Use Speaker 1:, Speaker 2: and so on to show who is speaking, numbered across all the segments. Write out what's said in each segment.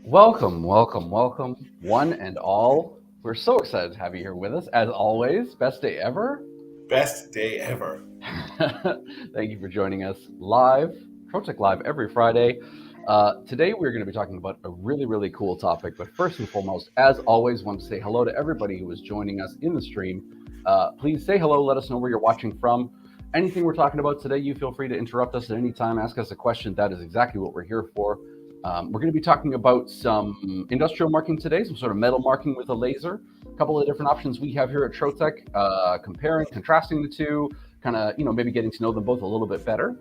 Speaker 1: Welcome, welcome, welcome, one and all. We're so excited to have you here with us. As always, best day ever.
Speaker 2: Best day ever.
Speaker 1: Thank you for joining us live, Trotec Live every Friday. Today we're going to be talking about a really, really cool topic. But first and foremost, as always, want to say hello to everybody who is joining us in the stream. Please say hello. Let us know where you're watching from. Anything we're talking about today, you feel free to interrupt us at any time. Ask us a question. That is exactly what we're here for. We're going to be talking about some industrial marking today, some sort of metal marking with a laser. A couple of different options we have here at Trotec, comparing, contrasting the two, kind of, maybe getting to know them both a little bit better.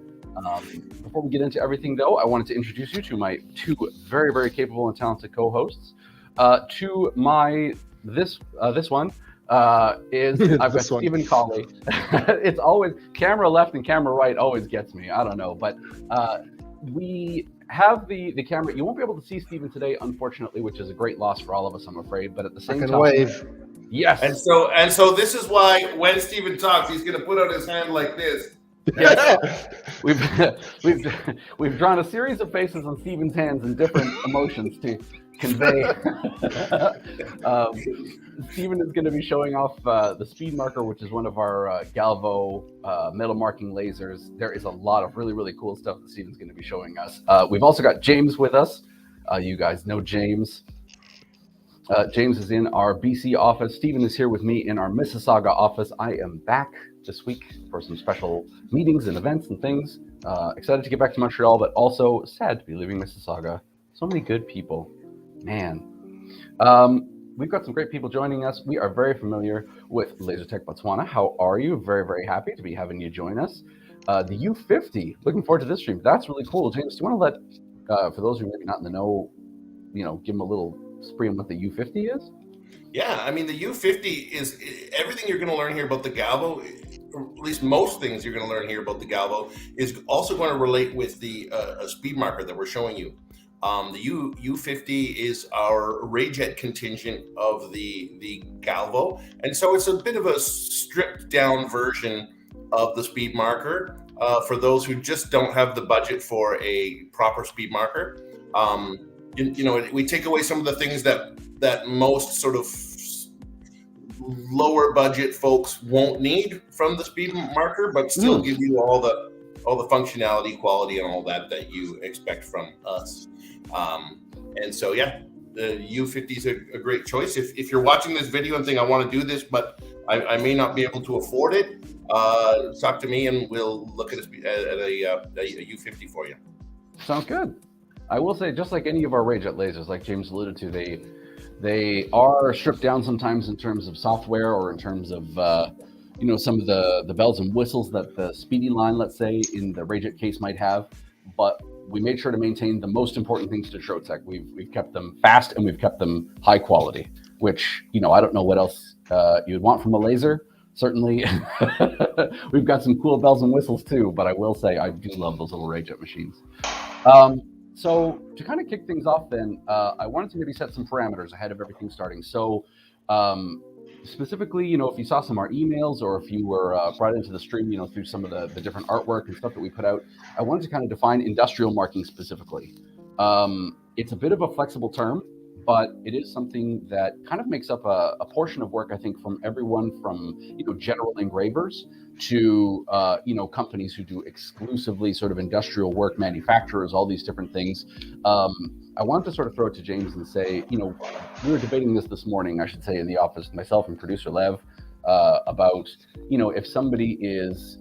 Speaker 1: Before we get into everything, though, I wanted to introduce you to my two very, very capable and talented co-hosts. To my this one is I've got Stephen Colley. It's always camera left and camera right always gets me. I don't know, but we have the camera. You won't be able to see Stephen today, unfortunately, which is a great loss for all of us, I'm afraid. But at the same time,
Speaker 3: wave.
Speaker 1: Yes.
Speaker 2: And so this is why when Stephen talks, he's going to put out his hand like this.
Speaker 1: Yes. we've drawn a series of faces on Stephen's hands and different emotions to convey. Stephen is going to be showing off the speed marker, which is one of our Galvo metal marking lasers. There is a lot of really, really cool stuff that Stephen's going to be showing us. We've also got James with us. You guys know James. James is in our BC office. Stephen is here with me in our Mississauga office. I am back this week for some special meetings and events and things. Excited to get back to Montreal, but also sad to be leaving Mississauga. So many good people. Man. We've got some great people joining us. We are very familiar with LaserTech Botswana. How are you? Very, very happy to be having you join us. The U50, looking forward to this stream. That's really cool. James, do you want to let, for those who are maybe not in the know, give them a little spree on what the U50 is?
Speaker 2: Yeah, I mean, the U50 is everything you're going to learn here about the Galvo, or at least most things you're going to learn here about the Galvo, is also going to relate with the speed marker that we're showing you. The U50 is our rayjet contingent of the Galvo, and so it's a bit of a stripped down version of the speed marker for those who just don't have the budget for a proper speed marker. We take away some of the things that most sort of lower budget folks won't need from the speed marker, but still give you all the functionality, quality, and all that you expect from us. And so, yeah, the U50 is a great choice. If you're watching this video and think I want to do this, but I may not be able to afford it, talk to me and we'll look at a U50 for you.
Speaker 1: Sounds good. I will say, just like any of our rayjet lasers, like James alluded to, they are stripped down sometimes in terms of software or in terms of some of the bells and whistles that the speedy line, let's say, in the rayjet case might have. But we made sure to maintain the most important things to Trotec. We've kept them fast and we've kept them high quality, which, I don't know what else you'd want from a laser. Certainly, we've got some cool bells and whistles too, but I will say I do love those little rayjet machines. So to kind of kick things off then, I wanted to maybe set some parameters ahead of everything starting. So specifically, if you saw some of our emails or if you were brought into the stream, through some of the different artwork and stuff that we put out, I wanted to kind of define industrial marking specifically. It's a bit of a flexible term, but it is something that kind of makes up a portion of work, I think, from everyone from, general engravers to, companies who do exclusively sort of industrial work, manufacturers, all these different things. I wanted to sort of throw it to James and say, we were debating this morning, I should say, in the office, myself and producer Lev, about, if somebody is,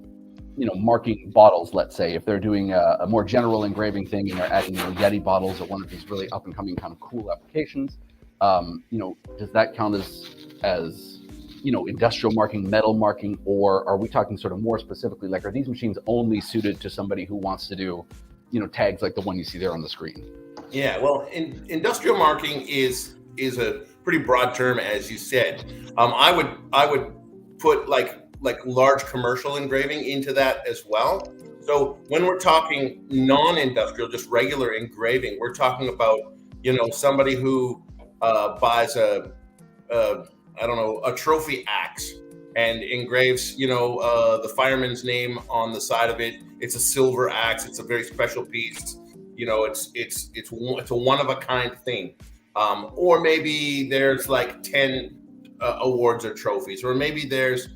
Speaker 1: marking bottles, let's say, if they're doing a more general engraving thing and they're adding, Yeti bottles or one of these really up and coming kind of cool applications, does that count as industrial marking, metal marking, or are we talking sort of more specifically, like, are these machines only suited to somebody who wants to do, tags like the one you see there on the screen?
Speaker 2: Yeah, well, industrial marking is a pretty broad term, as you said. I would put like large commercial engraving into that as well. So when we're talking non-industrial, just regular engraving, we're talking about somebody who buys a trophy axe and engraves the fireman's name on the side of it. It's a silver axe. It's a very special piece. it's a one of a kind thing. Or maybe there's like 10 awards or trophies, or maybe there's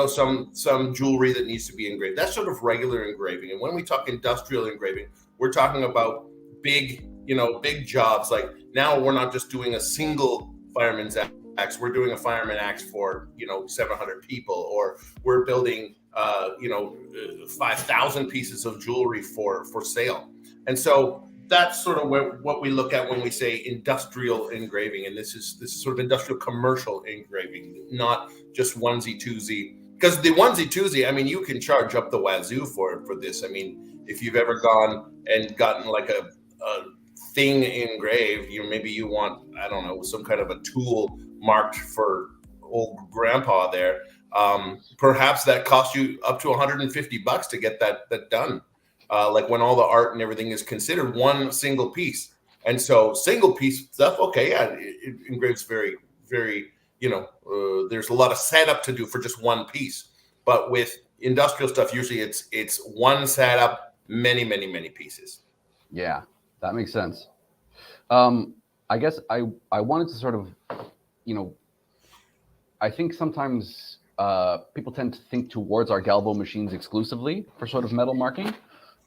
Speaker 2: some jewelry that needs to be engraved. That's sort of regular engraving. And when we talk industrial engraving, we're talking about big jobs. Like now we're not just doing a single fireman's axe, we're doing a fireman axe for 700 people, or we're building 5,000 pieces of jewelry for sale. And so that's sort of what we look at when we say industrial engraving. And this is sort of industrial commercial engraving, not just onesie twosie. Because the onesie twosie, I mean, you can charge up the wazoo for this. I mean, if you've ever gone and gotten like a thing engraved, maybe you want, I don't know, some kind of a tool marked for old grandpa there. Perhaps that costs you up to $150 to get that done. Like when all the art and everything is considered one single piece. And so single piece stuff, okay, yeah, it engraves very, very, there's a lot of setup to do for just one piece. But with industrial stuff, usually it's one setup, many, many, many pieces.
Speaker 1: Yeah, that makes sense. I guess I wanted to sort of, I think sometimes people tend to think towards our Galvo machines exclusively for sort of metal marking.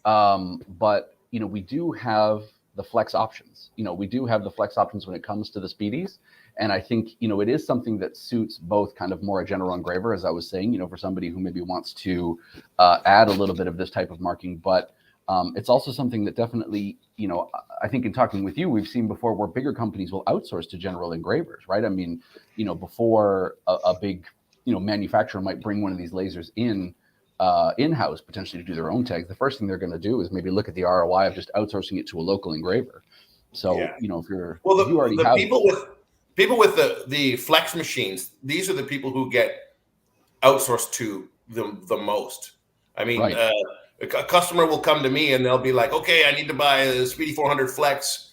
Speaker 1: But we do have the flex options. We do have the flex options when it comes to the speedies. And I think, it is something that suits both kind of more a general engraver, as I was saying, for somebody who maybe wants to add a little bit of this type of marking. But it's also something that definitely, I think in talking with you, we've seen before where bigger companies will outsource to general engravers, right? I mean, before a big, manufacturer might bring one of these lasers in-house potentially to do their own tags, the first thing they're going to do is maybe look at the ROI of just outsourcing it to a local engraver. So,
Speaker 2: yeah.
Speaker 1: If you're,
Speaker 2: well,
Speaker 1: if you already
Speaker 2: the
Speaker 1: have
Speaker 2: people with the flex machines, these are the people who get outsourced to the most. I mean,
Speaker 1: right.
Speaker 2: A customer will come to me and they'll be like, okay, I need to buy a Speedy 400 Flex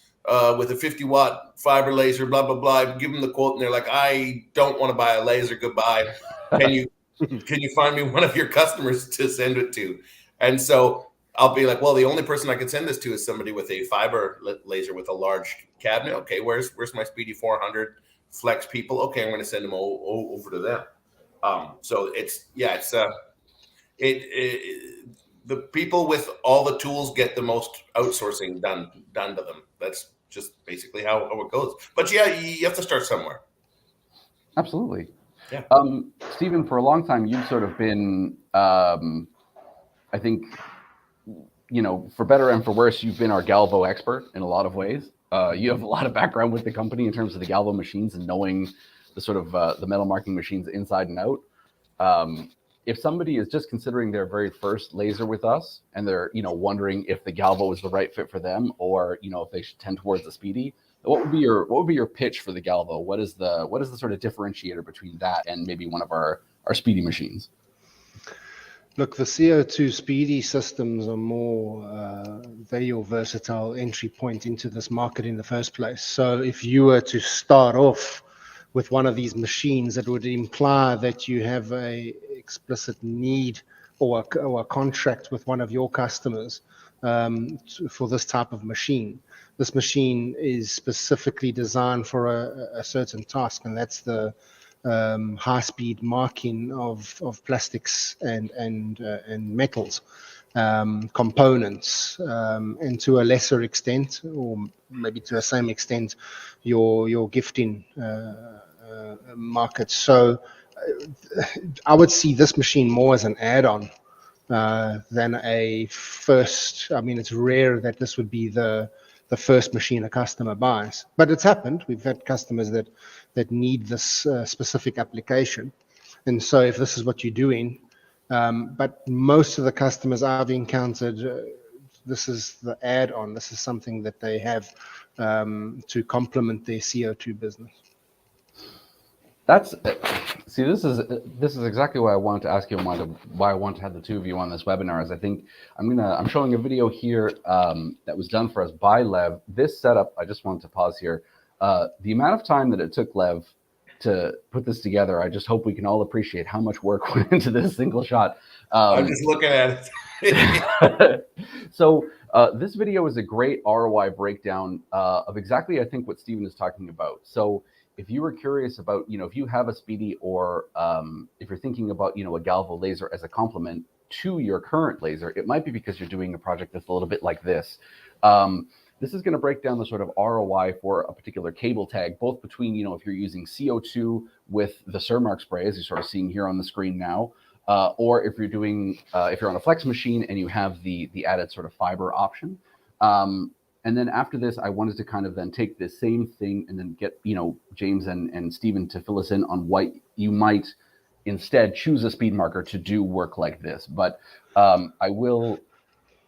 Speaker 2: with a 50-watt fiber laser, blah, blah, blah. I give them the quote and they're like, I don't want to buy a laser. Goodbye. Can you find me one of your customers to send it to? And so I'll be like, well, the only person I can send this to is somebody with a fiber laser with a large cabinet. Okay, where's my Speedy 400 Flex people? Okay, I'm going to send them over to them. So the people with all the tools get the most outsourcing done to them. That's just basically how it goes. But yeah, you have to start somewhere.
Speaker 1: Absolutely.
Speaker 2: Yeah.
Speaker 1: Stephen, for a long time, you've sort of been, I think, for better and for worse, you've been our Galvo expert in a lot of ways. You have a lot of background with the company in terms of the Galvo machines and knowing the sort of the metal marking machines inside and out. If somebody is just considering their very first laser with us and they're, wondering if the Galvo is the right fit for them, or, if they should tend towards the Speedy, what would be your pitch for the Galvo? What is the sort of differentiator between that and maybe one of our Speedy machines?
Speaker 3: Look, the CO2 Speedy systems are more, they're your versatile entry point into this market in the first place. So if you were to start off with one of these machines, it would imply that you have a explicit need or a contract with one of your customers for this type of machine. This machine is specifically designed for a certain task, and that's the high-speed marking of plastics and metals components, and to a lesser extent, or maybe to the same extent, your gifting market. So I would see this machine more as an add-on than a first. I mean, it's rare that this would be the first machine a customer buys, but it's happened. We've had customers that need this specific application, and so if this is what you're doing, but most of the customers I've encountered, this is the add-on. This is something that they have to complement their CO2 business.
Speaker 1: This is exactly why I wanted to ask you, and why I want to have the two of you on this webinar. Is I think I'm showing a video here that was done for us by Lev. This setup, I just wanted to pause here. The amount of time that it took Lev to put this together, I just hope we can all appreciate how much work went into this single shot.
Speaker 2: I'm just looking at it.
Speaker 1: So this video is a great ROI breakdown of exactly, I think, what Stephen is talking about. So if you were curious about, if you have a Speedy, or if you're thinking about, a Galvo laser as a complement to your current laser, it might be because you're doing a project that's a little bit like this. This is going to break down the sort of ROI for a particular cable tag, both between, if you're using CO2 with the Surmark spray, as you're sort of seeing here on the screen now, or if you're doing, if you're on a flex machine and you have the added sort of fiber option. And then after this, I wanted to kind of then take this same thing and then get, James and Stephen to fill us in on what you might instead choose a speed marker to do work like this. But I will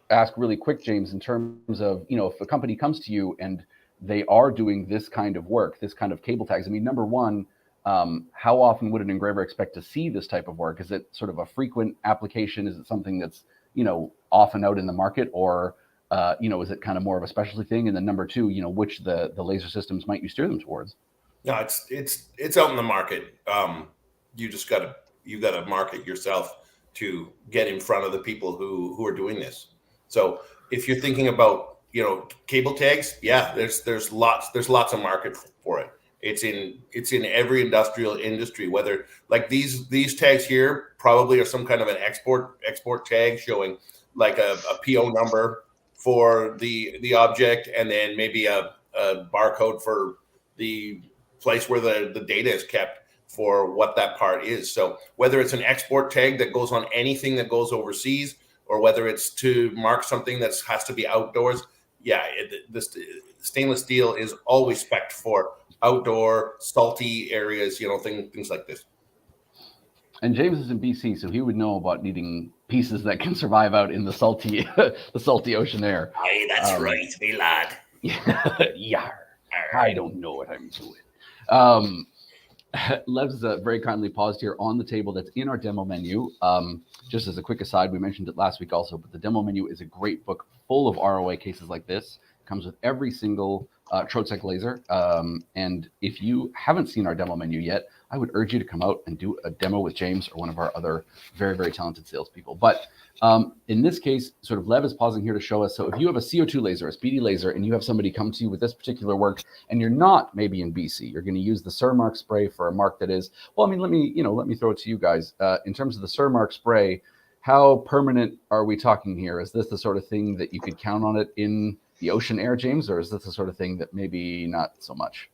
Speaker 1: ask really quick, James, in terms of, if a company comes to you and they are doing this kind of work, this kind of cable tags, I mean, number one, how often would an engraver expect to see this type of work? Is it sort of a frequent application? Is it something that's, often out in the market, or, is it kind of more of a specialty thing? And then number two, which the laser systems might you steer them towards?
Speaker 2: No, it's out in the market. You just gotta market yourself to get in front of the people who are doing this. So if you're thinking about, cable tags, yeah, there's lots of market for it. It's in every industrial industry, whether like these tags here probably are some kind of an export tag showing like a PO number for the object, and then maybe a barcode for the place where the data is kept for what that part is. So whether it's an export tag that goes on anything that goes overseas, or whether it's to mark something that has to be outdoors, yeah, this stainless steel is always spec'd for outdoor salty areas, things like this.
Speaker 1: And James is in BC, so he would know about needing pieces that can survive out in the salty ocean air.
Speaker 2: Aye, that's right, me lad.
Speaker 1: Yar, I don't know what I'm doing. Lev's very kindly paused here on the table that's in our demo menu. Just as a quick aside, we mentioned it last week also, but the demo menu is a great book full of ROI cases like this. Comes with every single Trotec laser. And if you haven't seen our demo menu yet, I would urge you to come out and do a demo with James or one of our other very, very talented salespeople. But in this case, sort of Lev is pausing here to show us. So if you have a CO2 laser, a speedy laser, and you have somebody come to you with this particular work, and you're not maybe in BC, you're going to use the Surmark spray for a mark that is, well, I mean, let me throw it to you guys. In terms of the Surmark spray, how permanent are we talking here? Is this the sort of thing that you could count on it in the ocean air, James, or is this the sort of thing that maybe not so much?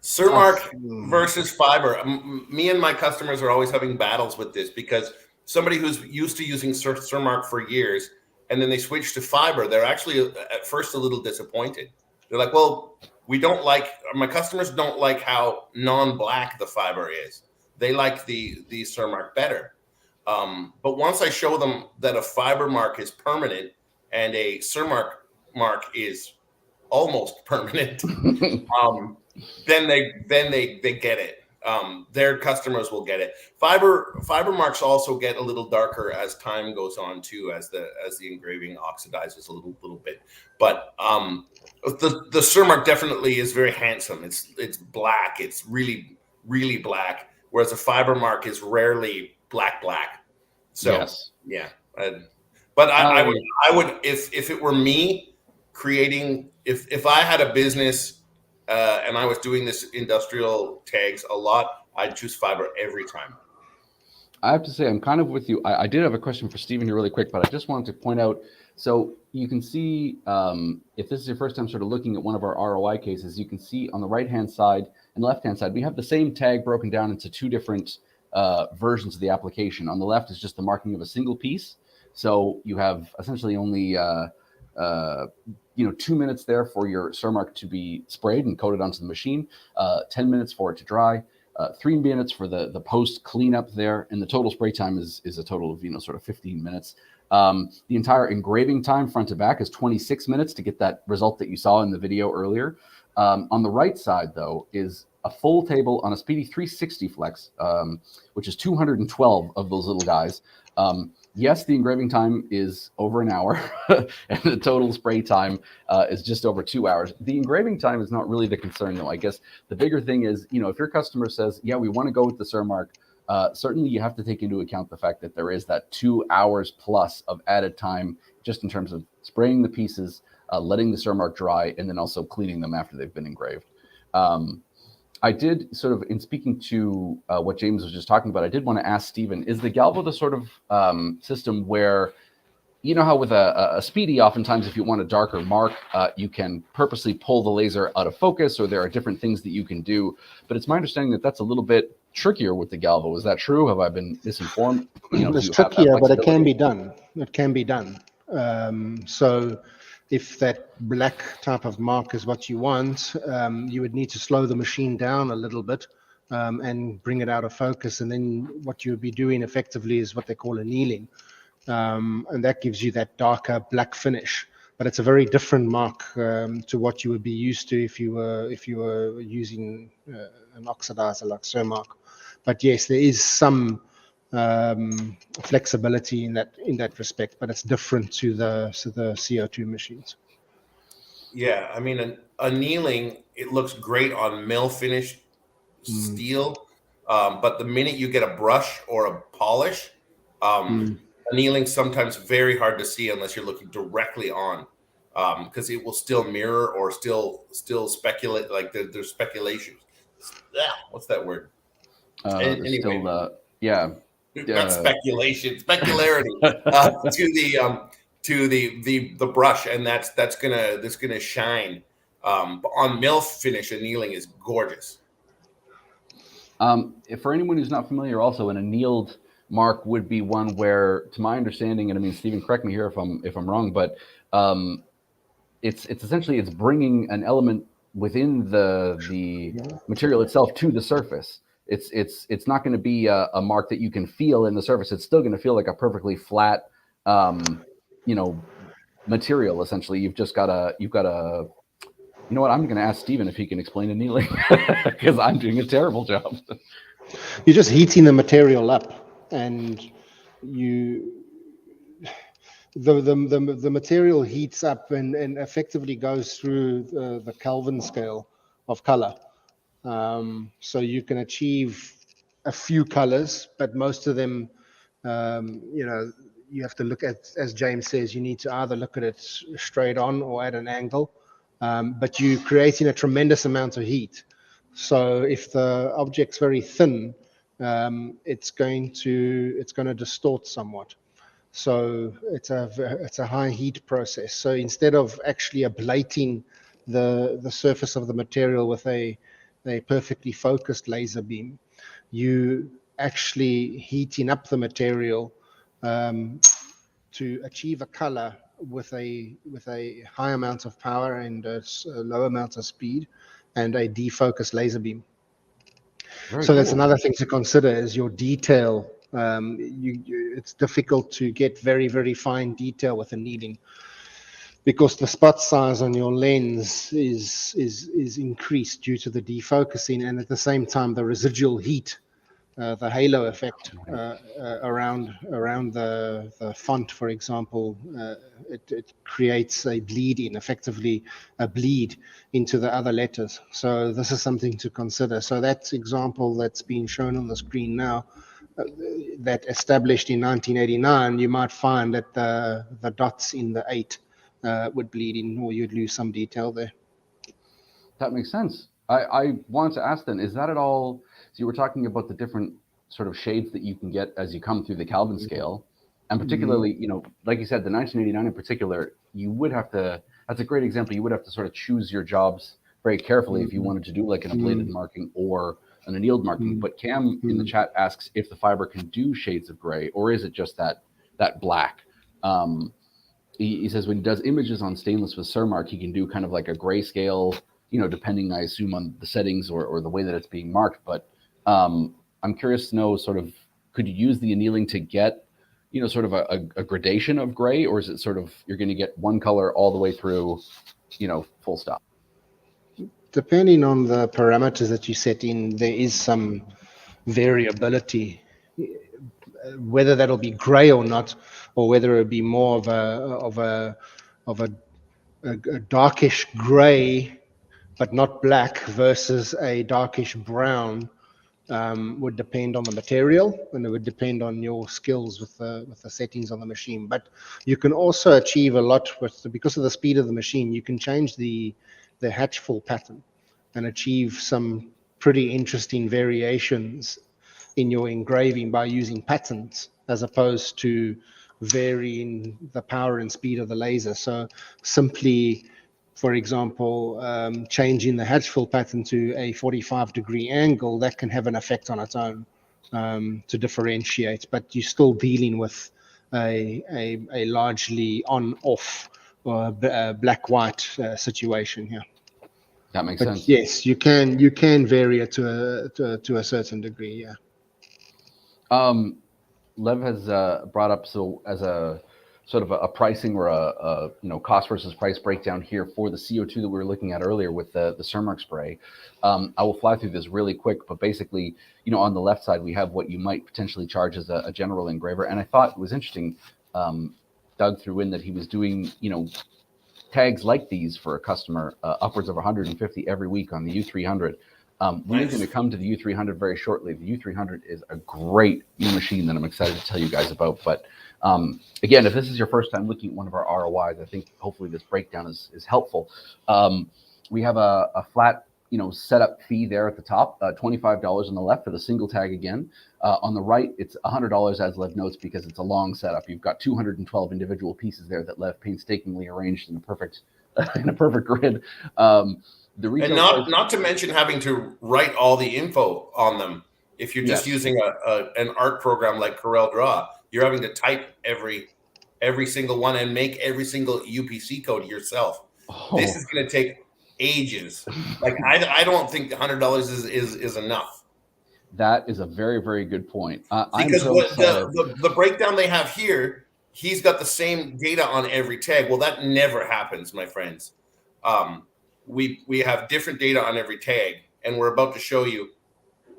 Speaker 2: Surmark versus fiber. Me and my customers are always having battles with this, because somebody who's used to using Surmark for years and then they switch to fiber, they're actually at first a little disappointed. They're like, well, my customers don't like how non-black the fiber is. They like the Surmark better. But once I show them that a fiber mark is permanent and a Surmark mark is almost permanent, then they get it. Their customers will get it. Fiber marks also get a little darker as time goes on too, as the engraving oxidizes a little bit. But the Surmark definitely is very handsome. It's black. It's really, really black. Whereas a fiber mark is rarely black. So yes. Yeah. But I would if it were me creating, if I had a business and I was doing this industrial tags a lot, I'd choose fiber every time.
Speaker 1: I have to say, I'm kind of with you. I did have a question for Stephen here really quick, but I just wanted to point out, so you can see, if this is your first time sort of looking at one of our ROI cases, you can see on the right-hand side and left-hand side, we have the same tag broken down into two different versions of the application. On the left is just the marking of a single piece. So you have essentially only 2 minutes there for your Surmark to be sprayed and coated onto the machine, 10 minutes for it to dry, 3 minutes for the post cleanup there, and the total spray time is a total of sort of 15 minutes. The entire engraving time front to back is 26 minutes to get that result that you saw in the video earlier. On the right side, though, is a full table on a Speedy 360 Flex, which is 212 of those little guys. Yes, the engraving time is over an hour, and the total spray time is just over 2 hours. The engraving time is not really the concern, though. I guess the bigger thing is, if your customer says, yeah, we want to go with the Surmark, certainly you have to take into account the fact that there is that 2 hours plus of added time just in terms of spraying the pieces, letting the Surmark dry, and then also cleaning them after they've been engraved. I did sort of, in speaking to what James was just talking about, I did want to ask Stephen, is the Galvo the sort of system where, you know how with a Speedy, oftentimes if you want a darker mark, you can purposely pull the laser out of focus, or there are different things that you can do. But it's my understanding that that's a little bit trickier with the Galvo. Is that true? Have I been misinformed?
Speaker 3: It's trickier, but it can be done. It can be done. So if that black type of mark is what you want, you would need to slow the machine down a little bit and bring it out of focus. And then what you would be doing effectively is what they call annealing. And that gives you that darker black finish. But it's a very different mark to what you would be used to if you were using an oxidizer like Surmark. But yes, there is some flexibility in that respect, but it's different to the CO2 machines.
Speaker 2: Yeah, I mean, annealing, it looks great on mill finished steel, but the minute you get a brush or a polish, annealing sometimes very hard to see unless you're looking directly on, because it will still mirror or still speculate. Like there's speculation. What's that word? Anyway,
Speaker 1: still,
Speaker 2: not speculation, specularity to the brush, and that's gonna shine. On mill finish, annealing is gorgeous.
Speaker 1: For anyone who's not familiar, also an annealed mark would be one where, to my understanding, and I mean, Stephen, correct me here if I'm wrong, but it's essentially it's bringing an element within the material itself to the surface. It's not going to be a mark that you can feel in the surface. It's still going to feel like a perfectly flat, material. Essentially, you've got a. You know what? I'm going to ask Stephen if he can explain annealing because I'm doing a terrible job.
Speaker 3: You're just heating the material up, and the material heats up and effectively goes through the Kelvin scale of color. So you can achieve a few colors, but most of them, you have to look at, as James says, you need to either look at it straight on or at an angle. But you're creating a tremendous amount of heat. So if the object's very thin, it's going to distort somewhat. So it's a high heat process. So instead of actually ablating the surface of the material with a perfectly focused laser beam, you actually heating up the material to achieve a color with a high amount of power and a low amount of speed and a defocused laser beam. So that's another thing to consider is your detail. It's difficult to get very, very fine detail with annealing because the spot size on your lens is increased due to the defocusing, and at the same time the residual heat, the halo effect around the font, for example, it creates a effectively a bleed into the other letters. So this is something to consider. So that example that's being shown on the screen now, that established in 1989, you might find that the dots in the 8 would bleed in, or you'd lose some detail there.
Speaker 1: That makes sense. I wanted to ask then, is that at all, so you were talking about the different sort of shades that you can get as you come through the Kelvin scale, and particularly, like you said, the 1989 in particular, you would have to, that's a great example, you would have to sort of choose your jobs very carefully if you wanted to do like an ablated marking or an annealed marking. But Cam in the chat asks if the fiber can do shades of gray, or is it just that black? He says when he does images on stainless with Surmark, he can do kind of like a grayscale, depending, I assume, on the settings or the way that it's being marked. But I'm curious to know, sort of, could you use the annealing to get, sort of a gradation of gray, or is it sort of you're going to get one color all the way through, full stop?
Speaker 3: Depending on the parameters that you set in, there is some variability, whether that'll be gray or not, or whether it'll be more of a darkish gray, but not black, versus a darkish brown, would depend on the material, and it would depend on your skills with the settings on the machine. But you can also achieve a lot because of the speed of the machine. You can change the hatch fill pattern and achieve some pretty interesting variations in your engraving by using patterns as opposed to varying the power and speed of the laser. So simply, for example, changing the hatch fill pattern to a 45-degree angle, that can have an effect on its own to differentiate, but you're still dealing with a largely on-off or black-white situation here.
Speaker 1: That makes
Speaker 3: But
Speaker 1: sense.
Speaker 3: yes, you can vary it to a certain degree. Yeah.
Speaker 1: Lev has brought up, so as a sort of a pricing or a cost versus price breakdown here for the CO2 that we were looking at earlier with the Cermark spray. I will fly through this really quick, but basically, on the left side we have what you might potentially charge as a general engraver, and I thought it was interesting. Doug threw in that he was doing tags like these for a customer, upwards of 150 every week on the U300. We are going to come to the U300 very shortly. The U300 is a great new machine that I'm excited to tell you guys about. But again, if this is your first time looking at one of our ROIs, I think hopefully this breakdown is helpful. We have a flat setup fee there at the top, $25 on the left for the single tag again. On the right, it's $100 as Lev notes because it's a long setup. You've got 212 individual pieces there that Lev painstakingly arranged in a perfect grid. The
Speaker 2: and not to mention having to write all the info on them. If you're just using an art program like Corel Draw, you're having to type every single one and make every single UPC code yourself. Oh. This is going to take ages. Like I don't think $100 is enough.
Speaker 1: That is a very, very good point.
Speaker 2: Because the breakdown they have here, he's got the same data on every tag. Well, that never happens, my friends. We have different data on every tag, and we're about to show you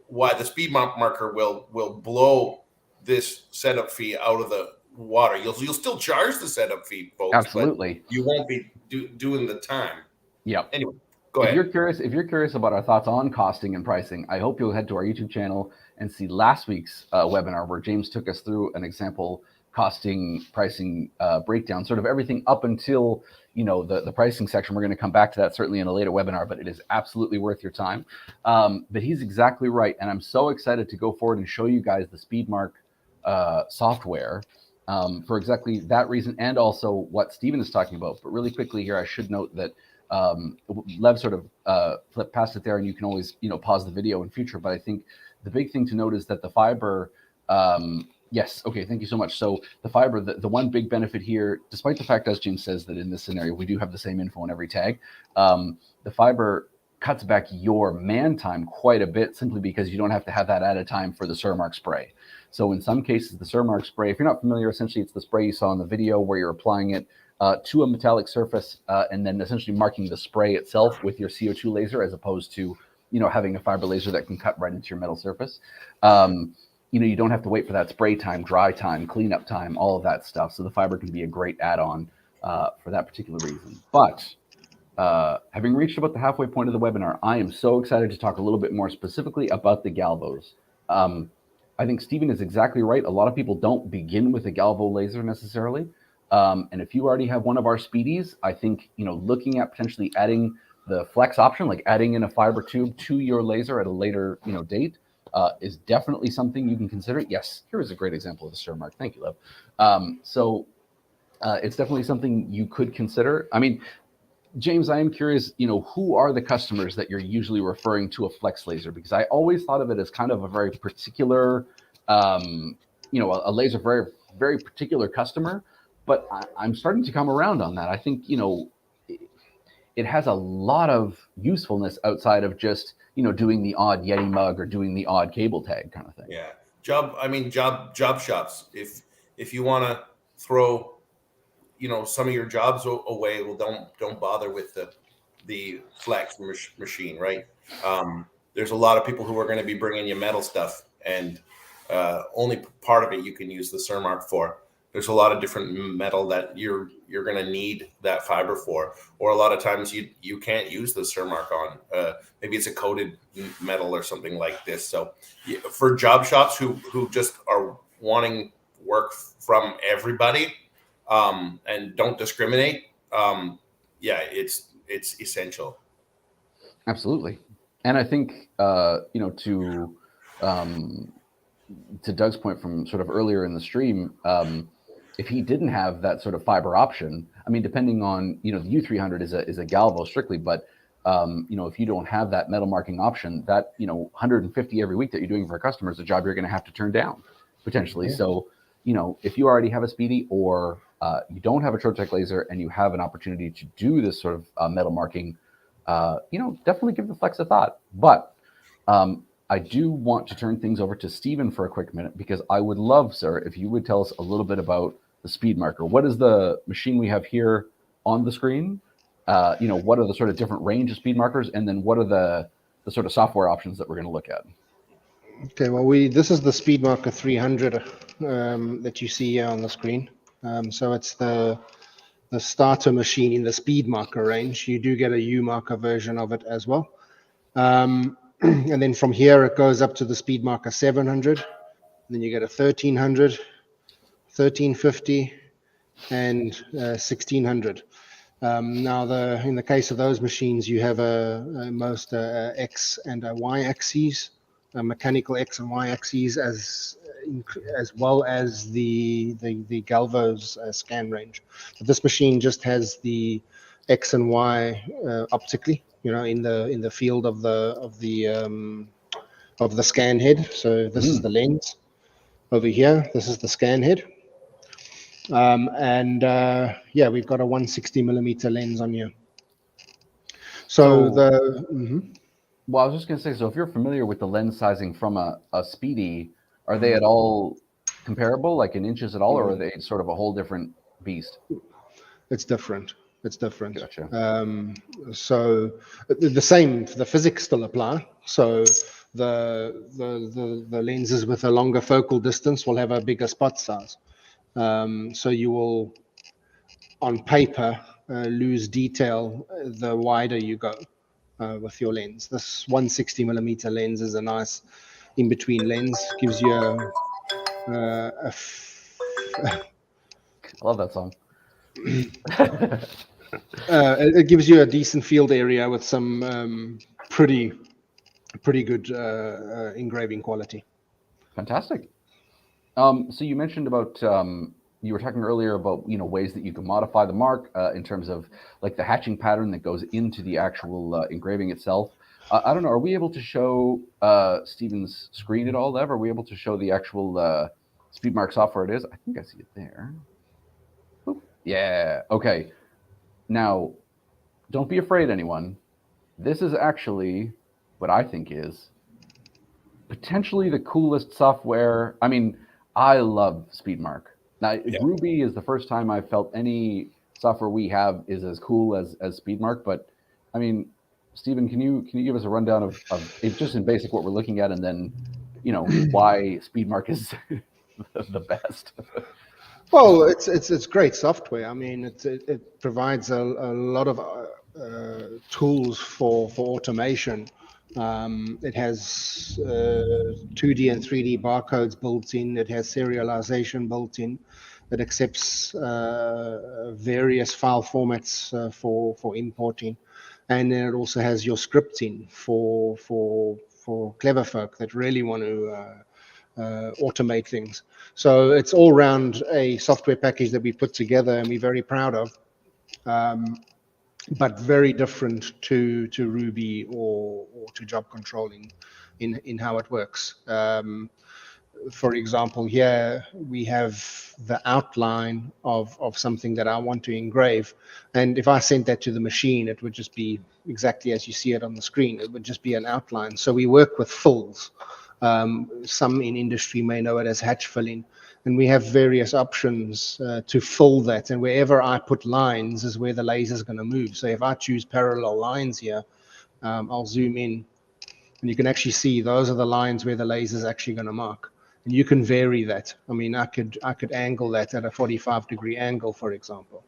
Speaker 2: why the speed marker will blow this setup fee out of the water. You'll still charge the setup fee, folks.
Speaker 1: Absolutely.
Speaker 2: But you won't be doing the time.
Speaker 1: Yep.
Speaker 2: Anyway, go ahead.
Speaker 1: If you're curious about our thoughts on costing and pricing, I hope you'll head to our YouTube channel and see last week's webinar where James took us through an example costing, pricing breakdown, sort of everything up until the pricing section. We're going to come back to that certainly in a later webinar, but it is absolutely worth your time. But he's exactly right, and I'm so excited to go forward and show you guys the SpeedMark software for exactly that reason, and also what Stephen is talking about. But really quickly here, I should note that Lev sort of flipped past it there, and you can always pause the video in future. But I think the big thing to note is that the fiber. Yes. Okay. Thank you so much. So the fiber, the one big benefit here, despite the fact, as James says, that in this scenario, we do have the same info on every tag, the fiber cuts back your man time quite a bit simply because you don't have to have that added time for the Cermark spray. So in some cases, the Cermark spray, if you're not familiar, essentially it's the spray you saw in the video where you're applying it to a metallic surface and then essentially marking the spray itself with your CO2 laser as opposed to, having a fiber laser that can cut right into your metal surface. You don't have to wait for that spray time, dry time, cleanup time, all of that stuff. So the fiber can be a great add-on for that particular reason. But having reached about the halfway point of the webinar, I am so excited to talk a little bit more specifically about the Galvos. I think Stephen is exactly right. A lot of people don't begin with a Galvo laser necessarily. And if you already have one of our Speedies, I think, looking at potentially adding the flex option, like adding in a fiber tube to your laser at a later, date, is definitely something you can consider. Yes, here is a great example of the Cermark. Thank you, Lev. So it's definitely something you could consider. I mean, James, I am curious, who are the customers that you're usually referring to a flex laser? Because I always thought of it as kind of a very particular, a laser, very, very particular customer. But I'm starting to come around on that. I think, it has a lot of usefulness outside of just, doing the odd Yeti mug or doing the odd cable tag kind of thing.
Speaker 2: Yeah. Job shops. If you want to throw, some of your jobs away, well, don't bother with the flex machine, right? There's a lot of people who are going to be bringing you metal stuff, and only part of it you can use the Cermark for. There's a lot of different metal that you're going to need that fiber for, or a lot of times you can't use the Surmark on. Maybe it's a coated metal or something like this. So for job shops who just are wanting work from everybody, and don't discriminate, it's essential.
Speaker 1: Absolutely. And I think, to Doug's point from sort of earlier in the stream, if he didn't have that sort of fiber option, I mean, depending on, the U300 is a Galvo strictly, but if you don't have that metal marking option, that 150 every week that you're doing for a customer is a job you're going to have to turn down potentially. Yeah. So if you already have a Speedy, or you don't have a Trotec Laser and you have an opportunity to do this sort of metal marking, definitely give the Flex a thought. But I do want to turn things over to Stephen for a quick minute, because I would love, sir, if you would tell us a little bit about the speed marker. What is the machine we have here on the screen? What are the sort of different range of speed markers, and then what are the sort of software options that we're going to look at?
Speaker 3: Okay, well, this is the Speed Marker 300 that you see here on the screen. So it's the starter machine in the Speed Marker range. You do get a U marker version of it as well. And then from here, it goes up to the Speed Marker 700. Then you get a 1300, 1350, and 1600. Now, in the case of those machines, you have most X and a Y axes, mechanical X and Y axes, as well as the Galvo's scan range. But this machine just has the X and Y optically, in the field of the scan head. So this is the lens over here. This is the scan head. We've got a 160 millimeter lens on here.
Speaker 1: Well, I was just going to say, so if you're familiar with the lens sizing from a Speedy, are they at all comparable, like in inches at all, or are they sort of a whole different beast?
Speaker 3: It's different.
Speaker 1: Gotcha.
Speaker 3: So the physics still apply. So the lenses with a longer focal distance will have a bigger spot size. So you will, on paper, lose detail the wider you go with your lens. This 160 millimeter lens is a nice in-between lens. Gives you
Speaker 1: I love that song.
Speaker 3: It gives you a decent field area with some pretty good engraving quality.
Speaker 1: Fantastic. So you mentioned about you were talking earlier about ways that you can modify the mark in terms of like the hatching pattern that goes into the actual engraving itself. I don't know. Are we able to show Stephen's screen at all, Lev? Are we able to show the actual Speedmark software it is? I think I see it there. Oop. Yeah. Okay. Now, don't be afraid, anyone. This is actually what I think is potentially the coolest software. I mean, I love Speedmark. Now, Ruby is the first time I've felt any software we have is as cool as Speedmark. But I mean, Stephen, can you give us a rundown of just in basic what we're looking at, and then why Speedmark is the best?
Speaker 3: Well, it's great software. I mean, it provides a lot of tools for automation. It has 2D and 3D barcodes built in. It has serialization built in. It accepts various file formats for importing, and then it also has your scripting for clever folk that really want to automate things. So it's all around a software package that we put together and we're very proud of. But very different to Ruby or to job control in how it works. For example, here we have the outline of something that I want to engrave. And if I sent that to the machine, it would just be exactly as you see it on the screen. It would just be an outline. So we work with fills. Some in industry may know it as hatch filling. And we have various options to fill that. And wherever I put lines is where the laser is going to move. So if I choose parallel lines here, I'll zoom in. And you can actually see those are the lines where the laser is actually going to mark. and you can vary that. I mean, I could angle that at a 45-degree angle, for example,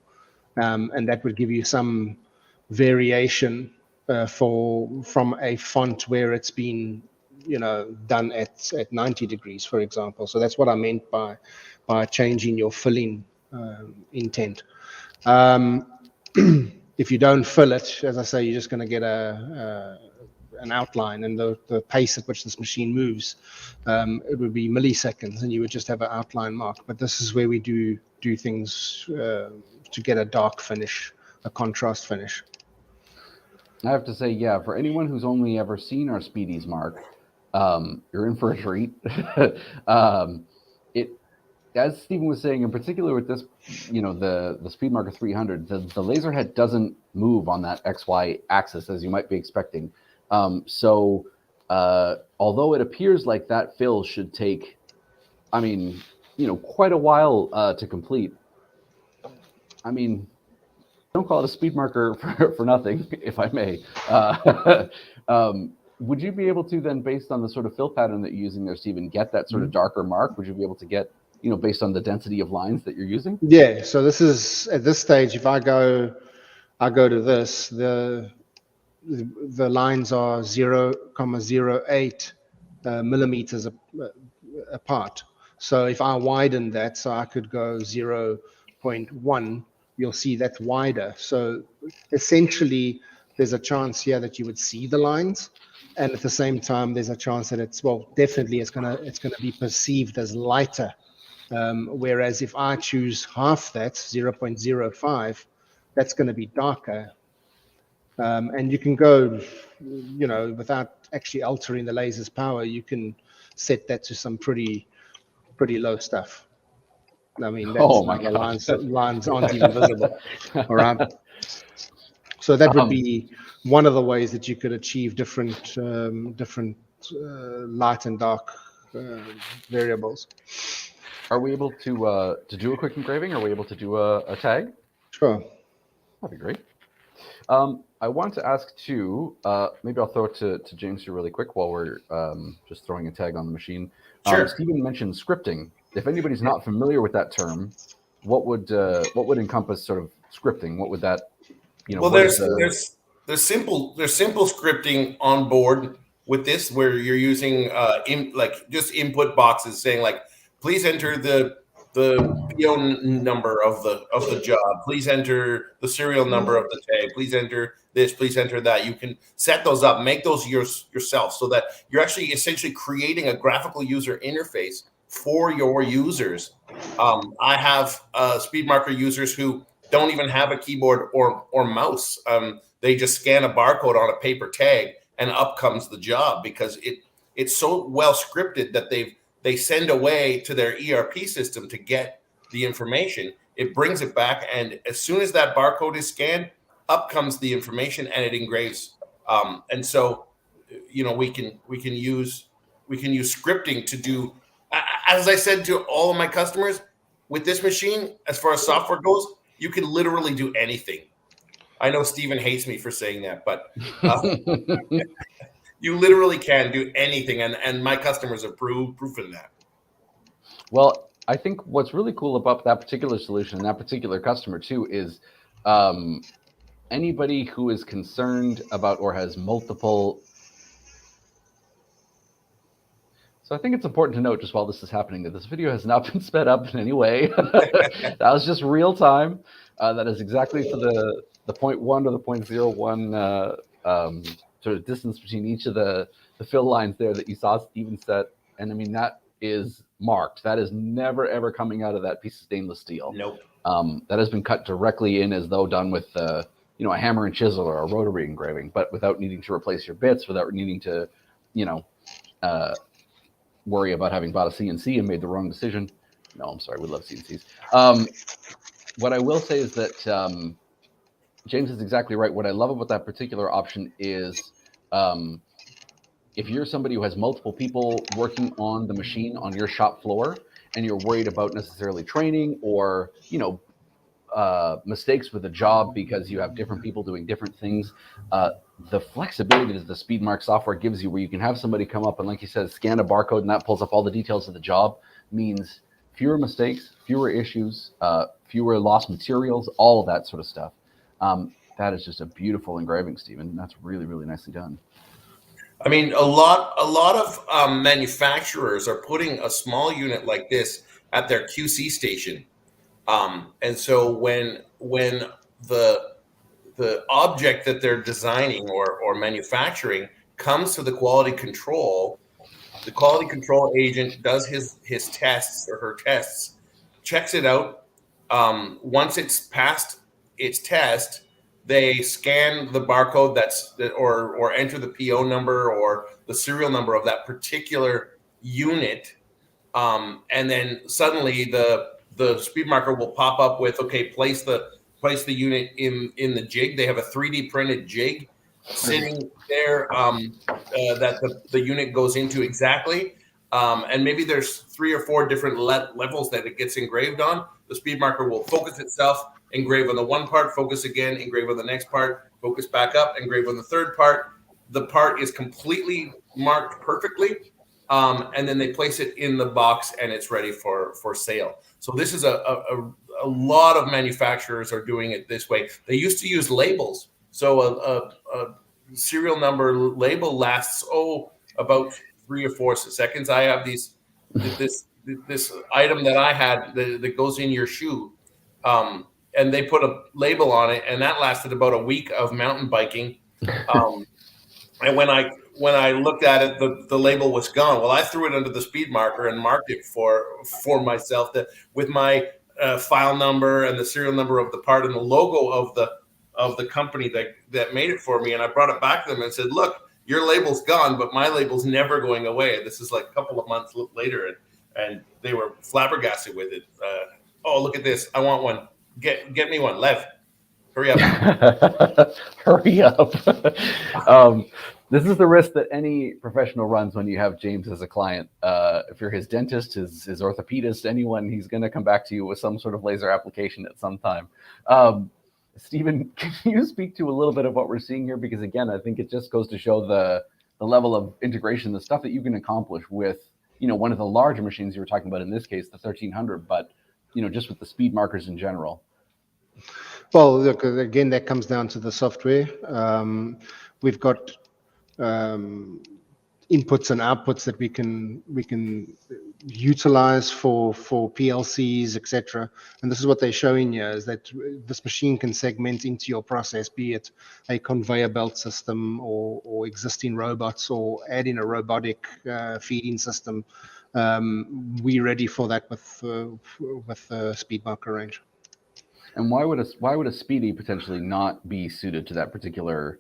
Speaker 3: and that would give you some variation from a font where it's been, done at 90 degrees, for example. So that's what I meant by changing your filling intent. If you don't fill it, as I say, you're just going to get an outline, and the pace at which this machine moves, it would be milliseconds, and you would just have an outline mark. But this is where we do things to get a dark finish, a contrast finish.
Speaker 1: I have to say, yeah, for anyone who's only ever seen our Speedies mark, you're in for a treat. As Stephen was saying, in particular with this, the Speed Marker 300, the laser head doesn't move on that XY axis as you might be expecting. So although it appears like that fill should take, quite a while to complete, don't call it a speed marker for nothing, if I may. Would you be able to then, based on the sort of fill pattern that you're using there, Stephen, get that sort of darker mark? Would you be able to get, based on the density of lines that you're using?
Speaker 3: Yeah. So this is, at this stage, if I go to this, the lines are 0.08 millimeters apart. So if I widen that, so I could go 0.1, you'll see that's wider. So essentially, there's a chance here that you would see the lines, and at the same time, there's a chance that it's gonna be perceived as lighter. Whereas if I choose half that, 0.05, that's going to be darker. And you can go, without actually altering the laser's power, you can set that to some pretty low stuff. I mean, that's, the lines aren't even visible. All right. So that would be one of the ways that you could achieve different light and dark variables.
Speaker 1: Are we able to do a quick engraving? Are we able to do a tag?
Speaker 3: Sure.
Speaker 1: That'd be great. I want to ask too, maybe I'll throw it to James here really quick while we're just throwing a tag on the machine.
Speaker 2: Sure.
Speaker 1: Stephen mentioned scripting. If anybody's not familiar with that term, what would encompass sort of scripting? What would that,
Speaker 2: Well, there's simple scripting on board with this, where you're using just input boxes saying like, please enter the PO number of the job. Please enter the serial number of the tag. Please enter this. Please enter that. You can set those up, make those yourself, so that you're actually essentially creating a graphical user interface for your users. I have speed marker users who don't even have a keyboard or mouse. They just scan a barcode on a paper tag, and up comes the job, because it's so well scripted that they send away to their ERP system to get the information. It brings it back, and as soon as that barcode is scanned, up comes the information, and it engraves. And so, we can use scripting to do. As I said to all of my customers, with this machine, as far as software goes, you can literally do anything. I know Stephen hates me for saying that, but you literally can do anything, and my customers are proven that.
Speaker 1: Well, I think what's really cool about that particular solution and that particular customer too is anybody who is concerned about or has multiple. So I think it's important to note, just while this is happening, that this video has not been sped up in any way. That was just real time. That is exactly for the 0.1 or the 0.01 sort of distance between each of the fill lines there that you saw Stephen set. And I mean, that is marked. That is never, ever coming out of that piece of stainless steel.
Speaker 2: Nope.
Speaker 1: That has been cut directly in, as though done with a hammer and chisel or a rotary engraving, but without needing to replace your bits, without needing to, worry about having bought a CNC and made the wrong decision. No, I'm sorry. We love CNCs. What I will say is that James is exactly right. What I love about that particular option is if you're somebody who has multiple people working on the machine on your shop floor, and you're worried about necessarily training or, mistakes with a job because you have different people doing different things. The flexibility that the SpeedMark software gives you, where you can have somebody come up and, like you said, scan a barcode and that pulls up all the details of the job, means fewer mistakes, fewer issues, fewer lost materials, all of that sort of stuff. That is just a beautiful engraving, Stephen. That's really, really nicely done.
Speaker 2: I mean, a lot of manufacturers are putting a small unit like this at their QC station, and so when the object that they're designing or manufacturing comes to the quality control agent does his tests or her tests, checks it out. Once it's passed its test, they scan the barcode or enter the PO number or the serial number of that particular unit, and then suddenly the speed marker will pop up with, okay, place the unit in the jig. They have a 3D printed jig sitting there that the unit goes into exactly. And maybe there's 3 or 4 different levels that it gets engraved on. The speed marker will focus itself, engrave on the one part, focus again, engrave on the next part, focus back up, engrave on the third part. The part is completely marked perfectly. And then they place it in the box and it's ready for sale. So this is a lot of manufacturers are doing it this way. They used to use labels. So a serial number label lasts, about 3 or 4 seconds. I have this item that I had that goes in your shoe. And they put a label on it, and that lasted about a week of mountain biking. And when I looked at it, the label was gone. Well, I threw it under the speed marker and marked it for myself with my file number and the serial number of the part and the logo of the company that made it for me. And I brought it back to them and said, look, your label's gone, but my label's never going away. This is like a couple of months later, and they were flabbergasted with it. Oh, look at this. I want one. Get me one. Lev, hurry up.
Speaker 1: Hurry up. This is the risk that any professional runs when you have James as a client. If you're his dentist, his orthopedist, anyone, he's going to come back to you with some sort of laser application at some time. Stephen, can you speak to a little bit of what we're seeing here? Because again, I think it just goes to show the level of integration, the stuff that you can accomplish with, one of the larger machines you were talking about, in this case, the 1300, but, just with the speed markers in general.
Speaker 3: Well, look, again, that comes down to the software. We've got inputs and outputs that we can utilize for PLCs, etc. And this is what they're showing here, is that this machine can segment into your process, be it a conveyor belt system or existing robots, or add in a robotic feeding system. We're ready for that with the speed marker range.
Speaker 1: And why would a Speedy potentially not be suited to that particular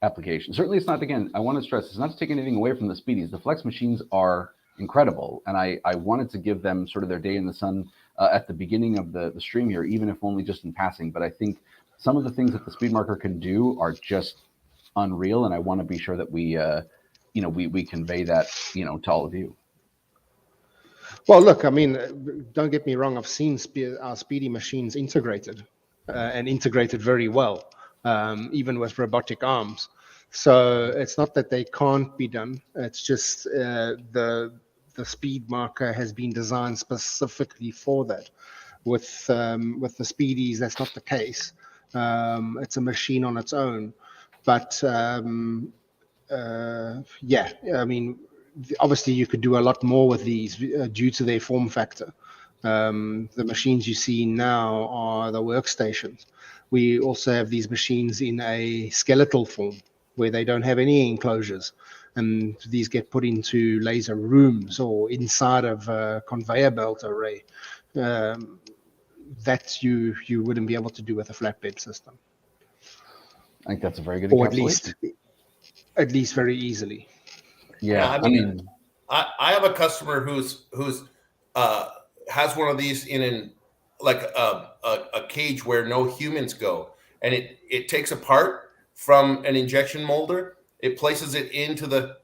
Speaker 1: application? Certainly, it's not. Again, I want to stress, it's not to take anything away from the Speedies. The Flex machines are incredible, and I wanted to give them sort of their day in the sun at the beginning of the stream here, even if only just in passing. But I think some of the things that the speed marker can do are just unreal, and I want to be sure that we convey that to all of you.
Speaker 3: Well, look, I mean, don't get me wrong. I've seen our Speedy machines integrated and integrated very well, even with robotic arms. So it's not that they can't be done. It's just the speed marker has been designed specifically for that. With the Speedies, that's not the case. It's a machine on its own. But yeah, I mean, obviously you could do a lot more with these due to their form factor. The machines you see now are the workstations. We also have these machines in a skeletal form where they don't have any enclosures, and these get put into laser rooms or inside of a conveyor belt array. That you wouldn't be able to do with a flatbed system.
Speaker 1: I think that's a very good
Speaker 3: or
Speaker 1: encapsulation.
Speaker 3: at least very easily.
Speaker 1: Yeah,
Speaker 2: I mean, I have a customer who's has one of these in a cage where no humans go, and it takes a part from an injection molder, it places it into the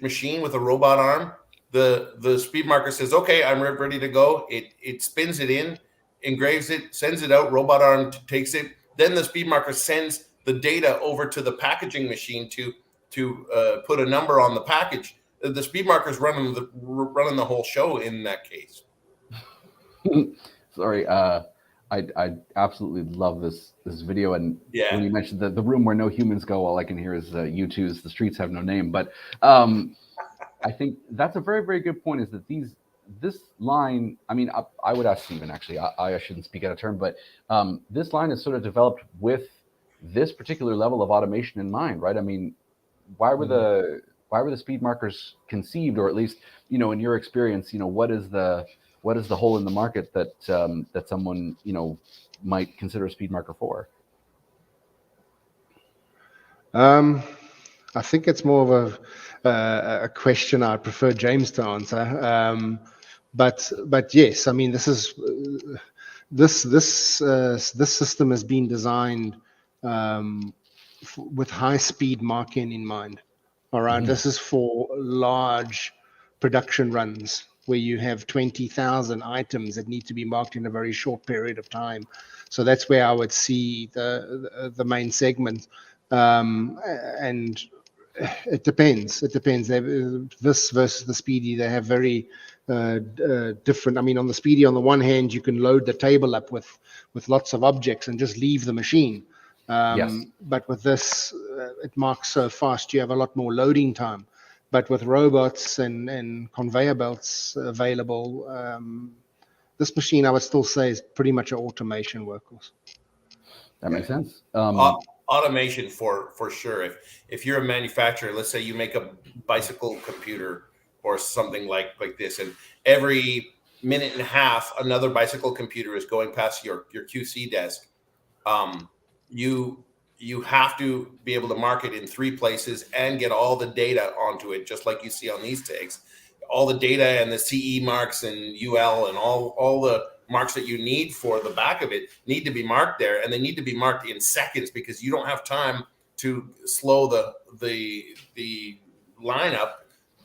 Speaker 2: machine with a robot arm. The speed marker says, "Okay, I'm ready to go." It spins it in, engraves it, sends it out, robot arm takes it. Then the speed marker sends the data over to the packaging machine to put a number on the package. The speed marker is running the whole show in that case.
Speaker 1: Sorry, I absolutely love this video, and
Speaker 2: Yeah.
Speaker 1: when you mentioned the room where no humans go, all I can hear is U2's "The Streets Have No Name." But I think that's a very, very good point. Is that this line? I mean, I would ask Stephen actually. I shouldn't speak out of turn, but this line is sort of developed with this particular level of automation in mind, right? I mean, why were the speed markers conceived, or at least, you know, in your experience, you know, what is the hole in the market that that someone, you know, might consider a speed marker for?
Speaker 3: I think it's more of a question I prefer James to answer. But yes, I mean, this system has been designed with high speed marking in mind. All right, this is for large production runs where you have 20,000 items that need to be marked in a very short period of time. So that's where I would see the main segment. And it depends. This versus the Speedy, they have very different. I mean, on the Speedy, on the one hand, you can load the table up with lots of objects and just leave the machine.
Speaker 1: Yes.
Speaker 3: But with this, it marks so fast, you have a lot more loading time. But with robots and conveyor belts available, this machine, I would still say, is pretty much an automation workhorse.
Speaker 1: That makes sense.
Speaker 2: Automation for sure. If you're a manufacturer, let's say you make a bicycle computer or something like this, and every minute and a half another bicycle computer is going past your QC desk, you have to be able to mark it in 3 places and get all the data onto it, just like you see on these tags. All the data and the CE marks and UL and all the marks that you need for the back of it need to be marked there, and they need to be marked in seconds because you don't have time to slow the lineup.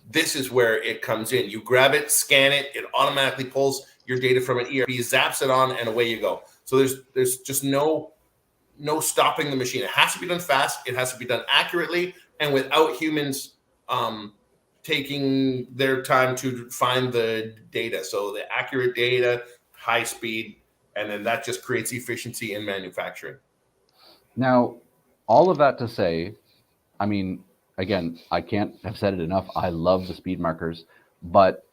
Speaker 2: This is where it comes in. You grab it, scan it, it automatically pulls your data from an ERP, zaps it on, and away you go. So there's just no stopping the machine. It has to be done fast. It has to be done accurately and without humans taking their time to find the data. So the accurate data, high speed, and then that just creates efficiency in manufacturing.
Speaker 1: Now, all of that to say, I mean, again, I can't have said it enough. I love the speed markers, but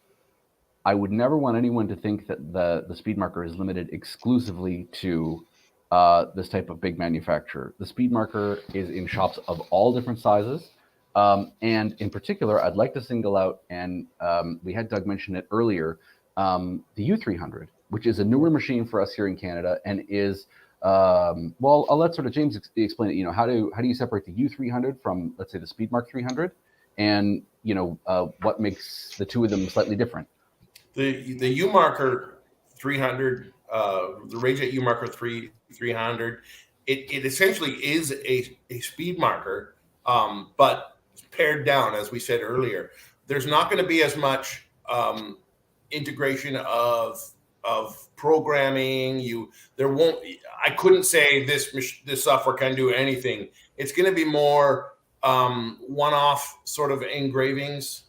Speaker 1: I would never want anyone to think that the speed marker is limited exclusively to this type of big manufacturer. The speed marker is in shops of all different sizes. And in particular, I'd like to single out, and we had Doug mention it earlier, the U300, which is a newer machine for us here in Canada, and is well, I'll let sort of James explain it. You know, how do you separate the U300 from, let's say, the Speedmark 300, and you know what makes the two of them slightly different?
Speaker 2: The U marker 300, the Rayjet U marker 300, it essentially is a speed marker, but pared down, as we said earlier. There's not going to be as much integration of programming. I couldn't say this software can do anything. It's going to be more one-off sort of engravings.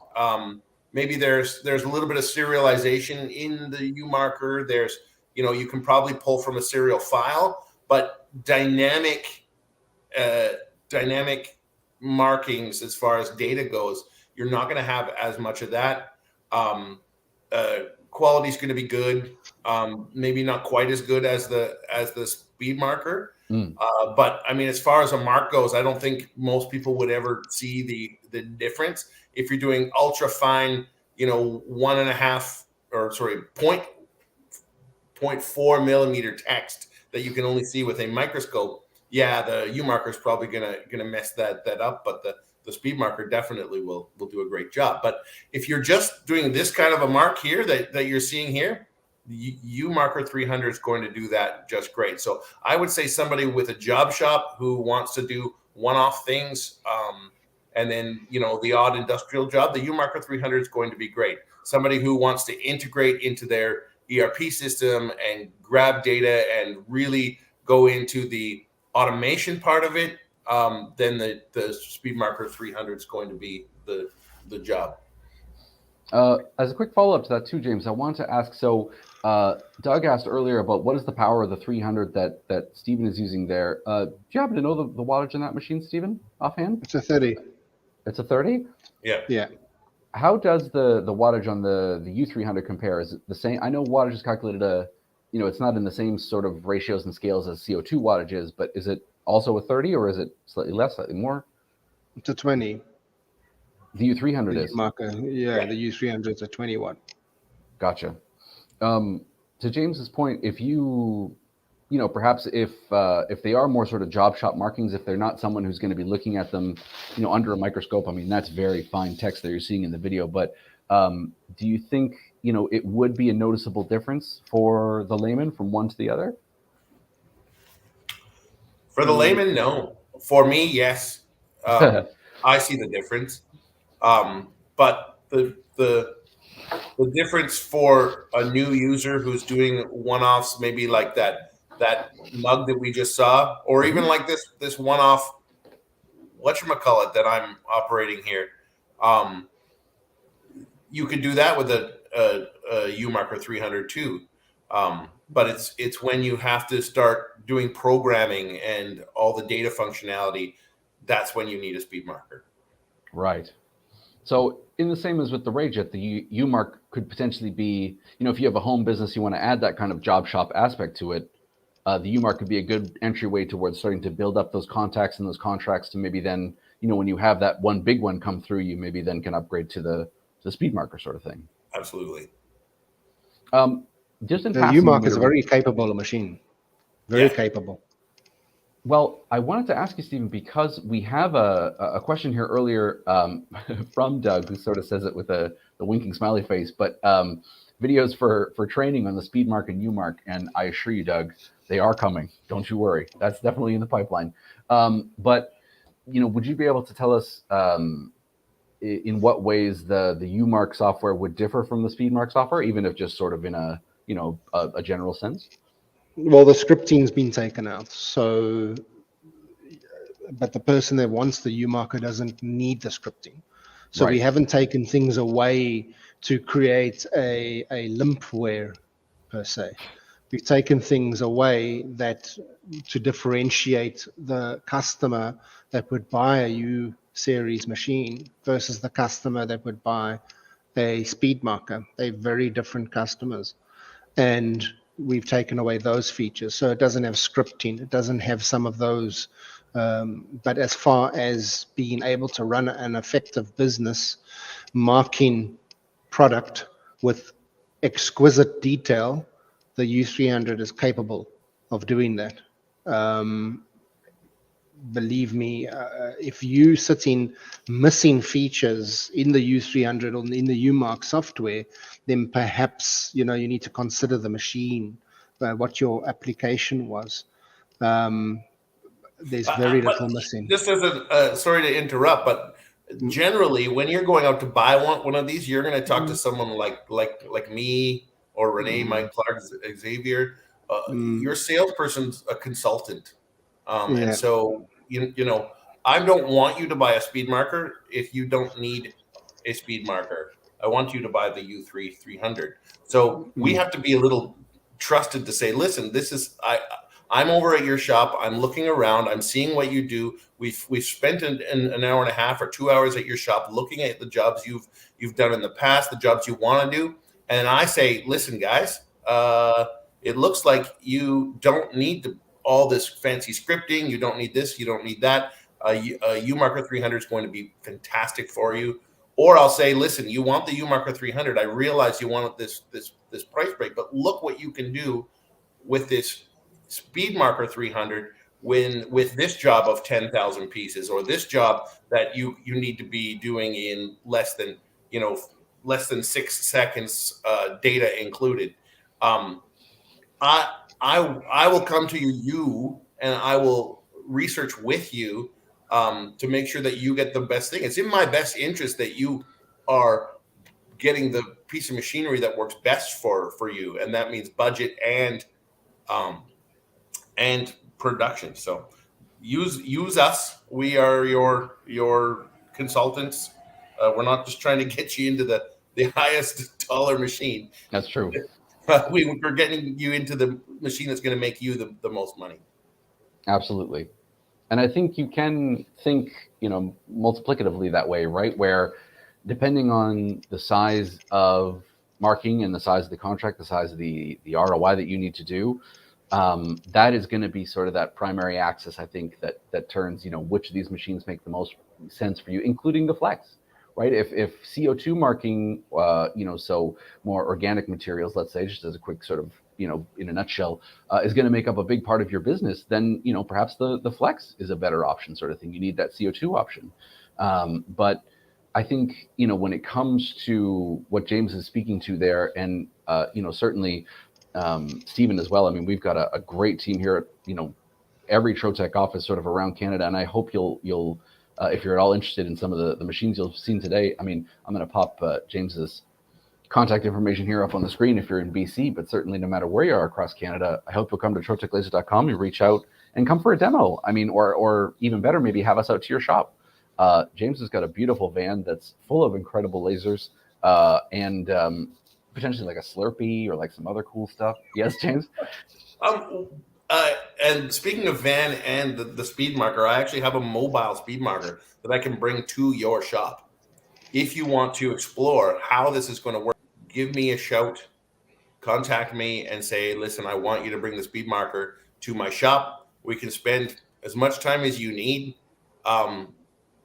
Speaker 2: Maybe there's a little bit of serialization in the U marker. There's, you know, you can probably pull from a serial file, but dynamic markings as far as data goes, you're not going to have as much of that. Quality is going to be good, maybe not quite as good as the speed marker. But I mean, as far as a mark goes, I don't think most people would ever see the difference. If you're doing ultra fine, you know, 0.4 millimeter text that you can only see with a microscope, yeah, the U marker is probably gonna mess that up, but the speed marker definitely will do a great job. But if you're just doing this kind of a mark here that you're seeing here, the U marker 300 is going to do that just great. So I would say somebody with a job shop who wants to do one-off things, and then, you know, the odd industrial job, the U marker 300 is going to be great. Somebody who wants to integrate into their ERP system and grab data and really go into the automation part of it, then the Speed Marker 300 is going to be the job.
Speaker 1: As a quick follow-up to that too, James, I wanted to ask, so Doug asked earlier about what is the power of the 300 that Stephen is using there. Do you happen to know the wattage in that machine, Stephen, offhand?
Speaker 3: It's a 30.
Speaker 1: It's a 30?
Speaker 2: Yeah.
Speaker 3: Yeah.
Speaker 1: How does the wattage on the U300 compare? Is it the same? I know wattage is calculated, it's not in the same sort of ratios and scales as CO2 wattage is, but is it also a 30 or is it slightly less, slightly more?
Speaker 3: It's a 20.
Speaker 1: The U300
Speaker 3: The
Speaker 1: is.
Speaker 3: marker. Yeah, the U300 is a 21.
Speaker 1: Gotcha. To James's point, if perhaps if they are more sort of job shop markings, if they're not someone who's going to be looking at them, under a microscope, I mean, that's very fine text that you're seeing in the video. But do you think, it would be a noticeable difference for the layman from one to the other?
Speaker 2: For the layman, no. For me, yes. I see the difference. But the difference for a new user who's doing one-offs, maybe like that mug that we just saw, or even like this one-off whatchamacallit that I'm operating here. You could do that with a U-Marker 300 too. But it's when you have to start doing programming and all the data functionality, that's when you need a speed marker.
Speaker 1: Right. So in the same as with the RayJet, the U-Mark could potentially be, if you have a home business, you want to add that kind of job shop aspect to it, the U-Mark could be a good entryway towards starting to build up those contacts and those contracts to maybe then, when you have that one big one come through, you maybe then can upgrade to the speed marker sort of thing.
Speaker 2: Absolutely.
Speaker 1: Just in
Speaker 3: The
Speaker 1: passing,
Speaker 3: U-Mark is a very capable machine. Very capable.
Speaker 1: Well, I wanted to ask you, Stephen, because we have a question here earlier from Doug, who sort of says it with the winking smiley face, but videos for training on the speed mark and U-Mark, and I assure you, Doug, they are coming. Don't you worry. That's definitely in the pipeline. But, would you be able to tell us in what ways the U-Mark software would differ from the speed mark software, even if just sort of in a general sense?
Speaker 3: Well, the scripting's been taken out, but the person that wants the U-Marker doesn't need the scripting. So we haven't taken things away to create a limpware per se. We've taken things away that to differentiate the customer that would buy a U-series machine versus the customer that would buy a speed marker. They're very different customers. And we've taken away those features. So it doesn't have scripting. It doesn't have some of those. But as far as being able to run an effective business marking product with exquisite detail, the U300 is capable of doing that. Believe me, if you sitting missing features in the U300 or in the U-Mark software, then perhaps you need to consider the machine, what your application was. There's very little missing.
Speaker 2: Just as sorry to interrupt, but generally, when you're going out to buy one of these, you're going to talk to someone like me or Renee, Mike Clark, Xavier. Your salesperson's a consultant. And so, I don't want you to buy a speed marker if you don't need a speed marker. I want you to buy the U300. So we have to be a little trusted to say, listen, I'm over at your shop. I'm looking around. I'm seeing what you do. We've spent an hour and a half or 2 hours at your shop looking at the jobs you've done in the past, the jobs you want to do. And I say, listen, guys, it looks like you don't need all this fancy scripting. You don't need this. You don't need that. U-Marker 300 is going to be fantastic for you. Or I'll say, listen, you want the U-Marker 300. I realize you want this price break, but look what you can do with this speed marker 300 with this job of 10,000 pieces, or this job that you need to be doing in less than 6 seconds, data included. I will come to you and I will research with you to make sure that you get the best thing. It's in my best interest that you are getting piece of machinery that works best for you, and that means budget and production. So use us. We are your consultants. We're not just trying to get you into the highest dollar machine.
Speaker 1: That's true.
Speaker 2: We're getting you into the machine that's going to make you the most money.
Speaker 1: Absolutely. And I think you can think, multiplicatively that way, right? Where depending on the size of marking and the size of the contract, the size of the ROI that you need to do, that is going to be sort of that primary axis, I think, that turns, which of these machines make the most sense for you, including the flex, right? If CO2 marking, so more organic materials, let's say, just as a quick sort of, in a nutshell, is going to make up a big part of your business, then, perhaps the flex is a better option, sort of thing. You need that CO2 option. But I think, when it comes to what James is speaking to there, and, certainly Stephen as well, I mean, we've got a great team here at, every Trotec office sort of around Canada. And I hope you'll if you're at all interested in some of the machines you've seen today, I mean, I'm going to pop James's contact information here up on the screen if you're in BC, but certainly no matter where you are across Canada, I hope you'll come to troteclaser.com, you reach out and come for a demo. I mean, or even better, maybe have us out to your shop. James has got a beautiful van that's full of incredible lasers and potentially like a Slurpee or like some other cool stuff. Yes, James?
Speaker 2: And speaking of van and the speed marker, I actually have a mobile speed marker that I can bring to your shop. If you want to explore how this is going to work, give me a shout, contact me and say, listen, I want you to bring the speed marker to my shop. We can spend as much time as you need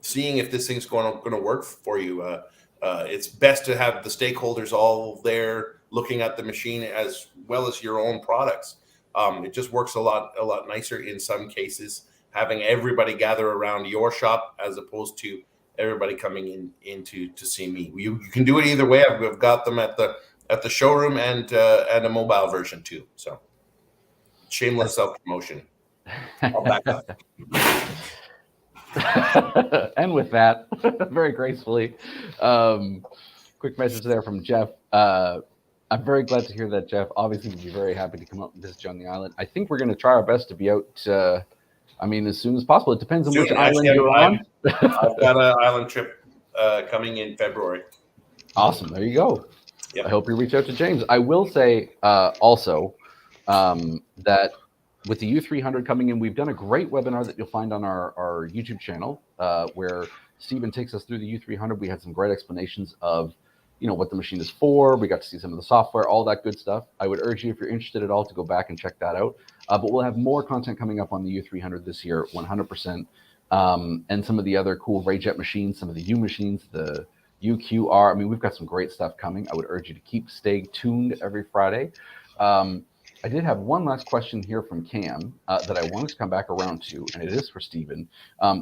Speaker 2: seeing if this thing's going to work for you. It's best to have the stakeholders all there looking at the machine as well as your own products. It just works a lot nicer in some cases, having everybody gather around your shop as opposed to everybody coming in to see me. You can do it either way. I've got them at the showroom and a mobile version too. So shameless self-promotion. I'll back up.
Speaker 1: And with that, very gracefully, quick message there from Jeff. I'm very glad to hear that, Jeff. Obviously, we'd be very happy to come up and visit you on the island. I think we're going to try our best to be out, as soon as possible. It depends on which island you're on.
Speaker 2: I've got an island trip coming in February.
Speaker 1: Awesome. There you go.
Speaker 2: Yep.
Speaker 1: I hope you reach out to James. I will say also that with the U300 coming in, we've done a great webinar that you'll find on our YouTube channel where Stephen takes us through the U300. We had some great explanations of what the machine is for. We got to see some of the software, all that good stuff. I would urge you, if you're interested at all, to go back and check that out. But we'll have more content coming up on the U300 this year, 100%. And some of the other cool Rayjet machines, some of the U machines, the UQR. I mean, we've got some great stuff coming. I would urge you to stay tuned every Friday. I did have one last question here from Cam that I wanted to come back around to, and it is for Stephen.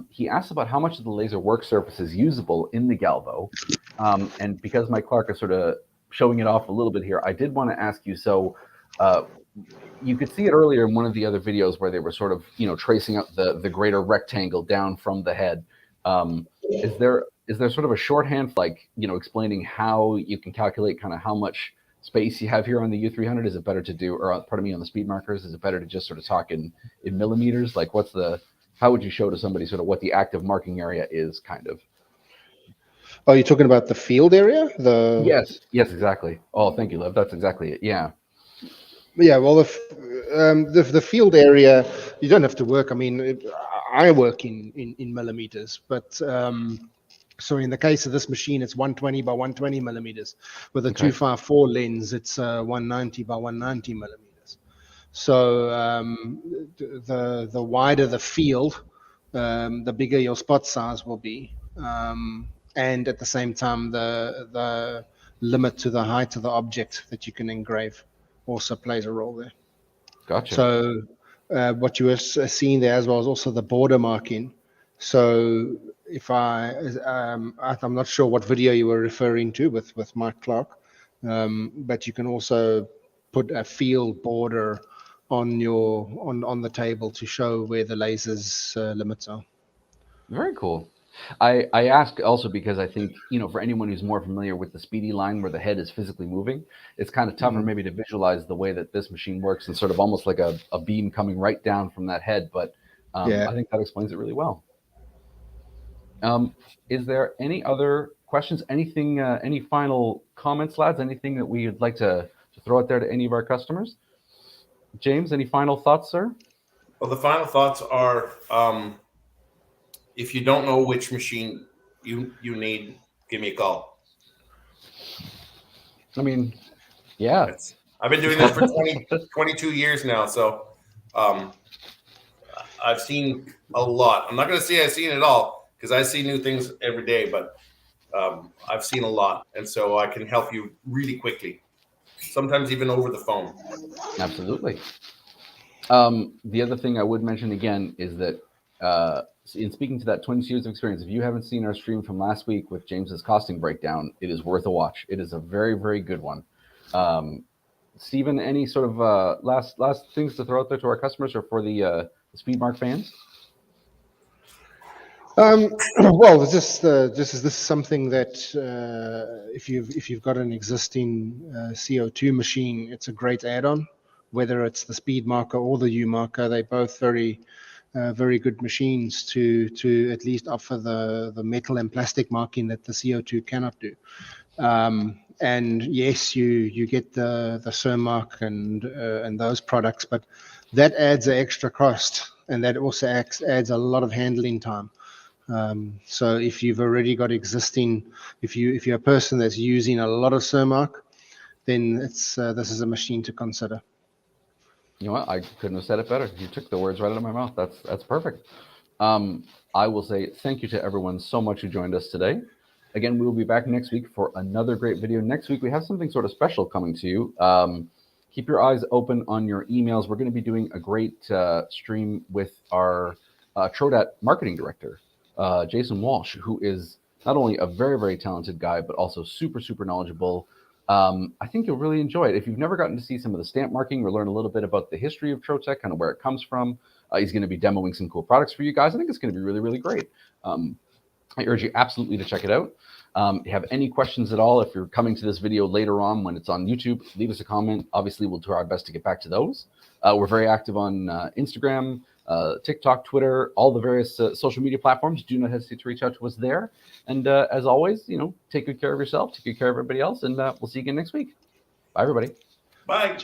Speaker 1: He asked about how much of the laser work surface is usable in the Galvo. And because Mike Clark is sort of showing it off a little bit here, I did want to ask you, so you could see it earlier in one of the other videos where they were sort of, tracing out the greater rectangle down from the head. Is there sort of a shorthand, like, explaining how you can calculate kind of how much space you have here on the U300? Is it better to do, or pardon me, on the speed markers, is it better to just sort of talk in millimeters? Like, how would you show to somebody sort of what the active marking area is, kind of?
Speaker 3: Oh, you're talking about the field area?
Speaker 1: Yes, exactly. Oh, thank you, Lev. That's exactly it. Yeah.
Speaker 3: Yeah, well, the field area, you don't have to work. I mean, I work in millimeters, but so in the case of this machine, it's 120 by 120 millimeters. With a 254 lens, it's 190 by 190 millimeters. So the wider the field, the bigger your spot size will be. And at the same time, the limit to the height of the object that you can engrave also plays a role there.
Speaker 1: Gotcha.
Speaker 3: So what you were seeing there as well is also the border marking. So if I'm not sure what video you were referring to with Mike Clark, but you can also put a field border on the table to show where the laser's limits are.
Speaker 1: Very cool. I ask also because I think, for anyone who's more familiar with the speedy line where the head is physically moving, it's kind of tougher maybe to visualize the way that this machine works and sort of almost like a beam coming right down from that head. But
Speaker 3: Yeah.
Speaker 1: I think that explains it really well. Is there any other questions? Anything, any final comments, lads? Anything that we would like to throw out there to any of our customers? James, any final thoughts, sir?
Speaker 2: Well, the final thoughts are, if you don't know which machine you need, give me a call.
Speaker 1: I mean, yeah.
Speaker 2: I've been doing this for 22 years now, so I've seen a lot. I'm not going to say I've seen it all because I see new things every day, but I've seen a lot, and so I can help you really quickly, sometimes even over the phone.
Speaker 1: Absolutely. The other thing I would mention again is that in speaking to that 22 years of experience, if you haven't seen our stream from last week with James's costing breakdown, it is worth a watch. It is a very, very good one. Stephen, any sort of last things to throw out there to our customers or for the Speedmark fans?
Speaker 3: Well, this is something that if you've got an existing CO2 machine, it's a great add-on. Whether it's the speed marker or the U marker, they're both very good machines to at least offer the metal and plastic marking that the CO2 cannot do. And yes, you get the Cermark and those products, but that adds an extra cost, and that also adds a lot of handling time. So if you've already got existing, if you're a person that's using a lot of Cermark, then this is a machine to consider.
Speaker 1: You know what? I couldn't have said it better. You took the words right out of my mouth. That's perfect. I will say thank you to everyone so much who joined us today. Again, we will be back next week for another great video. Next week, we have something sort of special coming to you. Keep your eyes open on your emails. We're going to be doing a great stream with our Trotec marketing director, Jason Walsh, who is not only a very, very talented guy, but also super, super knowledgeable. I think you'll really enjoy it. If you've never gotten to see some of the stamp marking or learn a little bit about the history of Trotec, kind of where it comes from, he's going to be demoing some cool products for you guys. I think it's going to be really, really great. I urge you absolutely to check it out. If you have any questions at all, if you're coming to this video later on when it's on YouTube, leave us a comment. Obviously, we'll do our best to get back to those. We're very active on Instagram, TikTok, Twitter, all the various social media platforms. Do not hesitate to reach out to us there. And as always, take good care of yourself, take good care of everybody else, and we'll see you again next week. Bye, everybody.
Speaker 2: Bye.